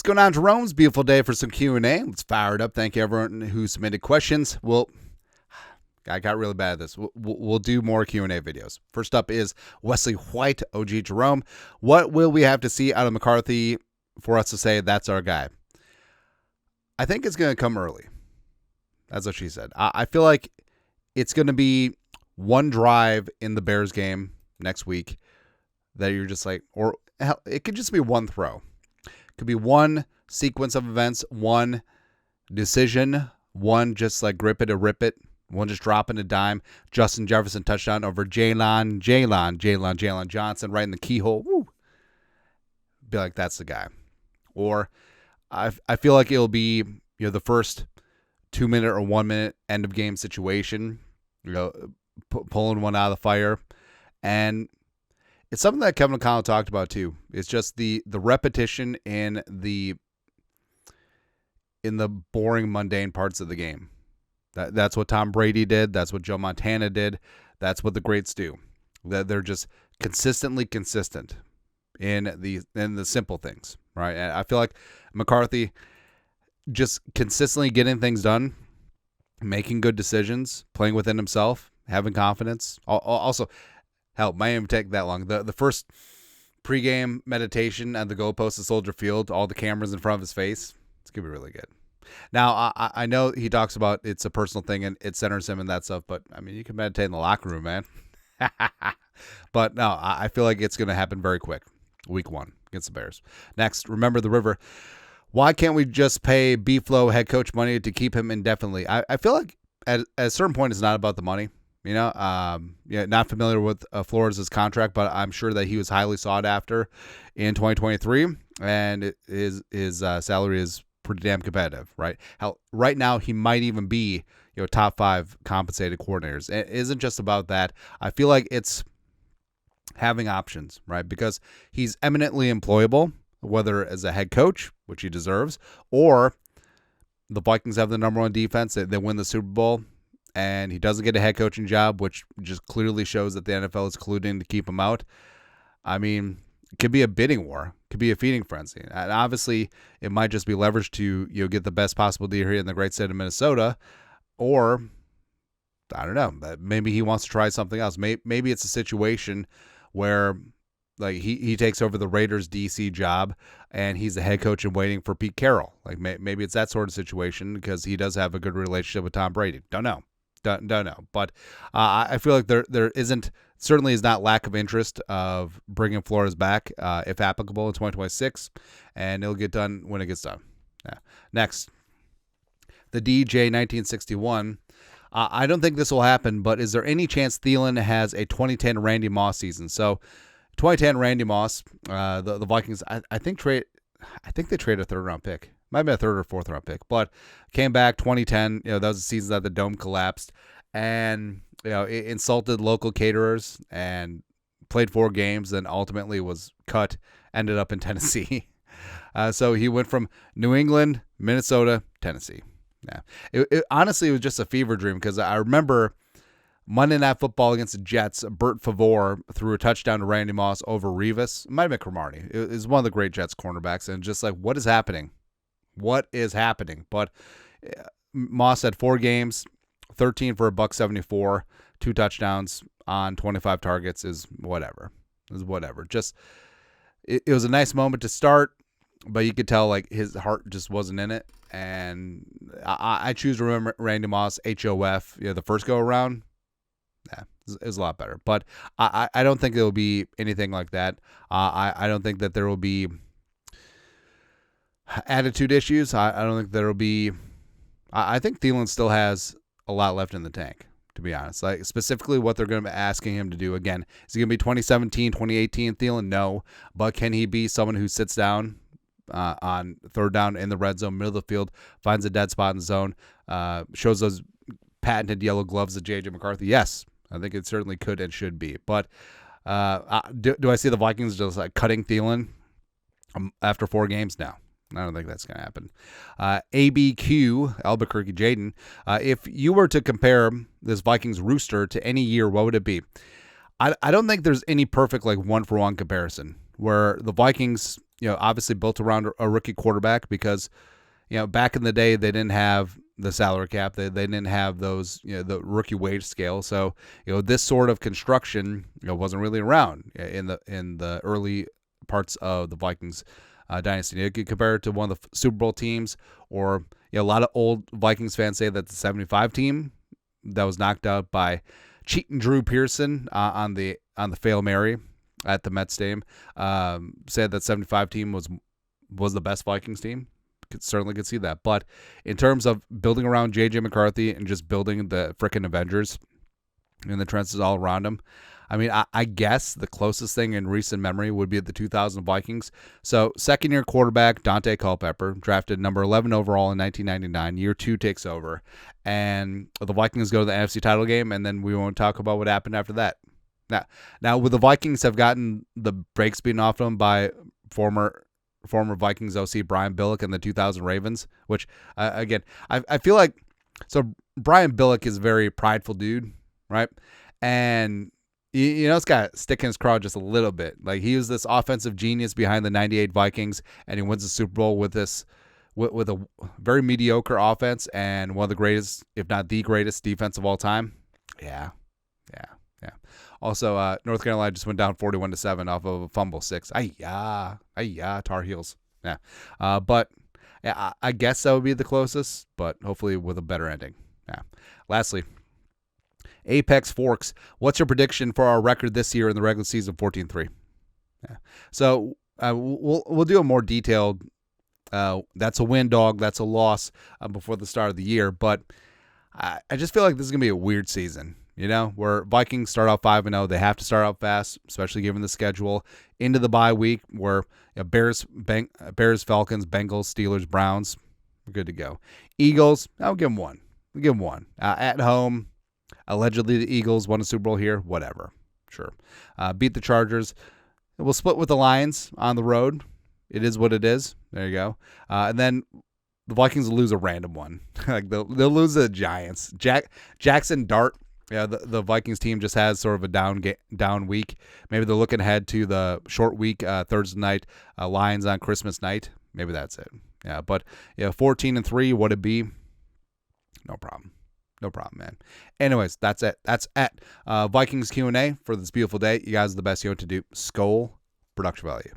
going on, Jerome's beautiful day for some Q&A. Let's fire it up. Thank you, everyone who submitted questions. I got really bad at this. We'll do more Q&A videos. First up is Wesley White, OG Jerome. What will we have to see out of McCarthy for us to say that's our guy? I think it's going to come early. That's what she said. I feel like it's going to be one drive in the Bears game next week that you're just like, or hell, it could just be one throw. It could be one sequence of events, one decision, one just like grip it or rip it, one just dropping a dime. Justin Jefferson touchdown over Jalen Johnson right in the keyhole. Woo. Be like, that's the guy. Or I feel like it'll be, the first 2 minute or 1 minute end of game situation, pulling one out of the fire. And it's something that Kevin O'Connell talked about too. It's just the repetition in the boring, mundane parts of the game. That's what Tom Brady did. That's what Joe Montana did. That's what the greats do. That they're just consistently consistent in the simple things, right? And I feel like McCarthy just consistently getting things done, making good decisions, playing within himself, having confidence. Also, hell, might even take that long. The first pregame meditation at the goalpost of Soldier Field, all the cameras in front of his face, it's going to be really good. Now, I know he talks about it's a personal thing and it centers him and that stuff, but, I mean, you can meditate in the locker room, man. But, no, I feel like it's going to happen very quick. Week 1 against the Bears. Next, remember the river. Why can't we just pay B-Flow head coach money to keep him indefinitely? I feel like at a certain point it's not about the money. Not familiar with Flores' contract, but I'm sure that he was highly sought after in 2023, and his salary is pretty damn competitive, right? Hell, right now he might even be top 5 compensated coordinators. It isn't just about that. I feel like it's having options, right? Because he's eminently employable, whether as a head coach, which he deserves, or the Vikings have the number 1 defense. They win the Super Bowl, and he doesn't get a head coaching job, which just clearly shows that the NFL is colluding to keep him out. I mean, it could be a bidding war. It could be a feeding frenzy. And obviously, it might just be leveraged to get the best possible deal here in the great state of Minnesota, or I don't know. Maybe he wants to try something else. Maybe it's a situation where like he takes over the Raiders DC job and he's the head coach and waiting for Pete Carroll. Like maybe it's that sort of situation because he does have a good relationship with Tom Brady. Don't know. But I feel like there certainly is not lack of interest of bringing Flores back if applicable in 2026, and it'll get done when it gets done. Yeah. Next, the DJ 1961. I don't think this will happen, but is there any chance Thielen has a 2010 Randy Moss season? So 2010 Randy Moss, the Vikings, I think they traded a 3rd round pick. Might have been a 3rd or 4th round pick, but came back 2010. That was the season that the dome collapsed, and it insulted local caterers and played 4 games, then ultimately was cut. Ended up in Tennessee. So he went from New England, Minnesota, Tennessee. Yeah, honestly, it was just a fever dream because I remember Monday Night Football against the Jets. Bert Favre threw a touchdown to Randy Moss over Revis. It might have been Cromartie. It was one of the great Jets cornerbacks, and just like, what is happening? What is happening? But Moss had 4 games, 13 for $174, 2 touchdowns on 25 targets is whatever. Just it was a nice moment to start, but you could tell like his heart just wasn't in it. And I choose to remember Randy Moss, HOF, the first go around. Yeah, it was a lot better. But I don't think there will be anything like that. I don't think that there will be attitude issues. I don't think there will be. I think Thielen still has a lot left in the tank, to be honest. Like specifically what they're going to be asking him to do. Again, is he going to be 2017, 2018 Thielen? No. But can he be someone who sits down on 3rd down in the red zone, middle of the field, finds a dead spot in the zone, shows those patented yellow gloves of JJ McCarthy? Yes, I think it certainly could and should be. But do I see the Vikings just like cutting Thielen after 4 games? No. I don't think that's going to happen. ABQ, Albuquerque Jaden, if you were to compare this Vikings rooster to any year, what would it be? I don't think there's any perfect like 1-for-1 comparison where the Vikings obviously built around a rookie quarterback because, back in the day they didn't have the salary cap. They didn't have those, the rookie wage scale. So, this sort of construction, wasn't really around in the early parts of the Vikings dynasty. You could compare it to one of the Super Bowl teams, or a lot of old Vikings fans say that the 75 team that was knocked out by cheating Drew Pearson on the Fail Mary at the Mets Stadium, said that 75 team was the best Vikings team. Certainly could see that. But in terms of building around JJ McCarthy and just building the frickin' Avengers and the trenches all around him, I mean, I guess the closest thing in recent memory would be the 2000 Vikings. So, second-year quarterback Dante Culpepper, drafted number 11 overall in 1999. Year 2 takes over. And the Vikings go to the NFC title game, and then we won't talk about what happened after that. Now, with the Vikings have gotten the brakes beaten off them by former Vikings OC Brian Billick and the 2000 Ravens, which, again, I feel like, so Brian Billick is a very prideful dude, right? And it's got to stick in his craw just a little bit. Like, he was this offensive genius behind the 98 Vikings, and he wins the Super Bowl with a very mediocre offense and one of the greatest, if not the greatest, defense of all time. Yeah. Also, North Carolina just went down 41-7 off of a fumble 6. Tar Heels. Yeah. But yeah, I guess that would be the closest, but hopefully with a better ending. Yeah. Lastly, Apex Forks. What's your prediction for our record this year in the regular season? 14-3. Yeah. So we'll do a more detailed. That's a win, dog. That's a loss before the start of the year. But I just feel like this is gonna be a weird season. Where Vikings start out 5-0, they have to start out fast, especially given the schedule. Into the bye week, where Bears, Falcons, Bengals, Steelers, Browns, we're good to go. Eagles, I'll give them one. At home, allegedly the Eagles won a Super Bowl here, whatever, sure. Beat the Chargers. We'll split with the Lions on the road. It is what it is. There you go. And then the Vikings will lose a random one. Like they'll lose to the Giants. Jackson Dart. Yeah, the Vikings team just has sort of a down week. Maybe they're looking ahead to the short week, Thursday night, Lions on Christmas night. Maybe that's it. Yeah, but 14-3, would it be? No problem, man. Anyways, that's it. That's at Vikings Q&A for this beautiful day. You guys are the best. You know what to do. Skol, production value.